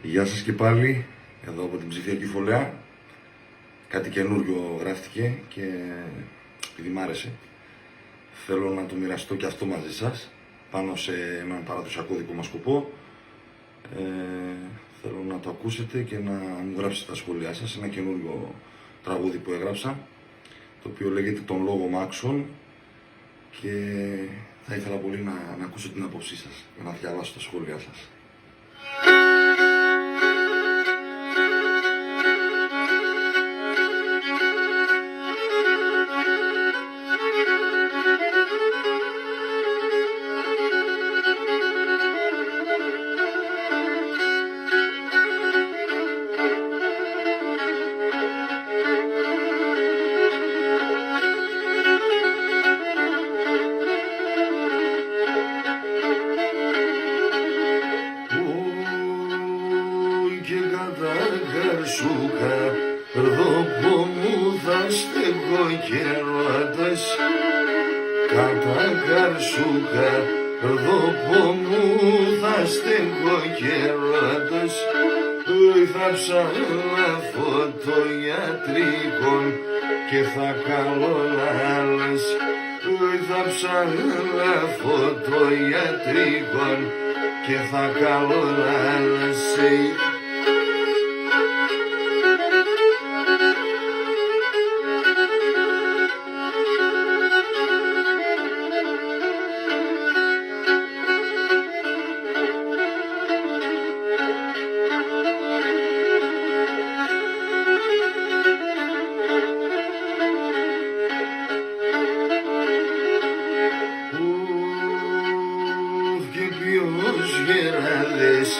Γεια σας και πάλι, εδώ από την ψηφιακή φωλέα. Κάτι καινούριο γράφτηκε και επειδή μ' άρεσε, θέλω να το μοιραστώ και αυτό μαζί σας, πάνω σε έναν παραδοσιακό δικό μας σκοπό. Θέλω να το ακούσετε και να μου γράψετε τα σχόλιά σας. Ένα καινούριο τραγούδι που έγραψα, το οποίο λέγεται «Τον λόγο Μάξον», και θα ήθελα πολύ να ακούσω την άποψή σας και να διαβάσω τα σχόλιά σας. Καρσούκα, ρδόπο μου θα στεγώ καιρότας. Κατά καρσούκα, ρδόπο μου θα στεγώ καιρότας. Θα ψάχνω φωτοιατρικών και θα καλώ άλλες. Θα ψάχνω φωτοιατρικών και θα καλώ άλλες. Γεράδες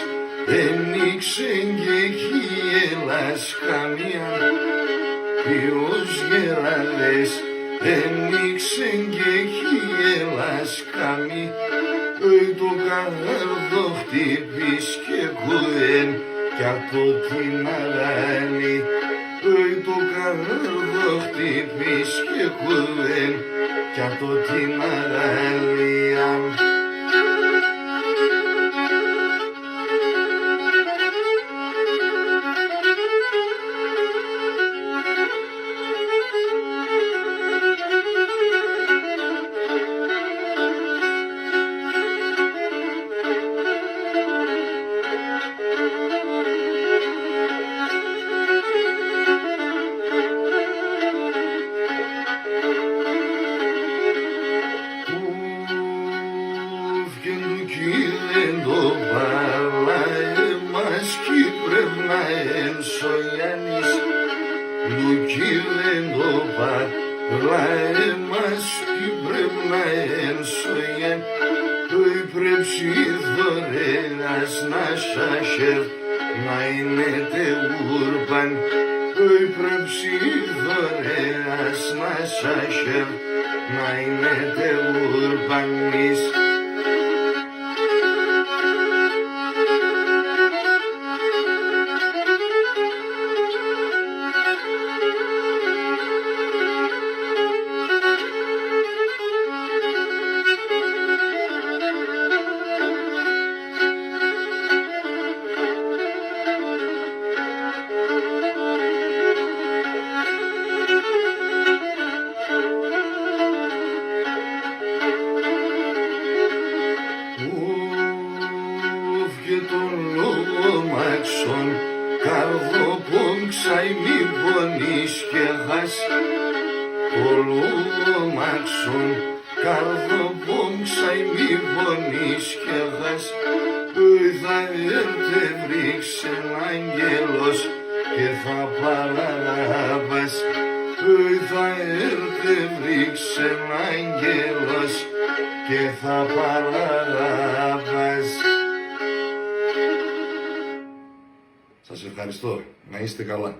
ένοιξεν και χίλας καμία. Ποιος γεράδες ένοιξεν και χίλας καμία. Το καρδό χτυπείς και κουέν κι από την αγάλη. Το καρδό χτυπείς και κουέν κι από την αγάλη. Δεν το βάλαε μας κι πρέπει να ενσωιάνεις. Λουκί δεν το βάλαε μας κι πρέπει να ενσωιάνεις. Πρέπει δωρεάς να σαχέρ να είναι τεγούρπαν. Πρέπει δωρεάς να σαχέρ να είναι τεγούρπανης. Και τον λόγο Μάξον καρδοπών ξαϊμί πονείς και χάς. Το λόγο Μάξον καρδοπών ξαϊμί πονείς και χάς. Θα έρθε βρίξεν άγγελος και θα παραλάβας. Θα έρθε βρίξεν άγγελος και θα παραλάβας. Σας ευχαριστώ. Να είστε καλά.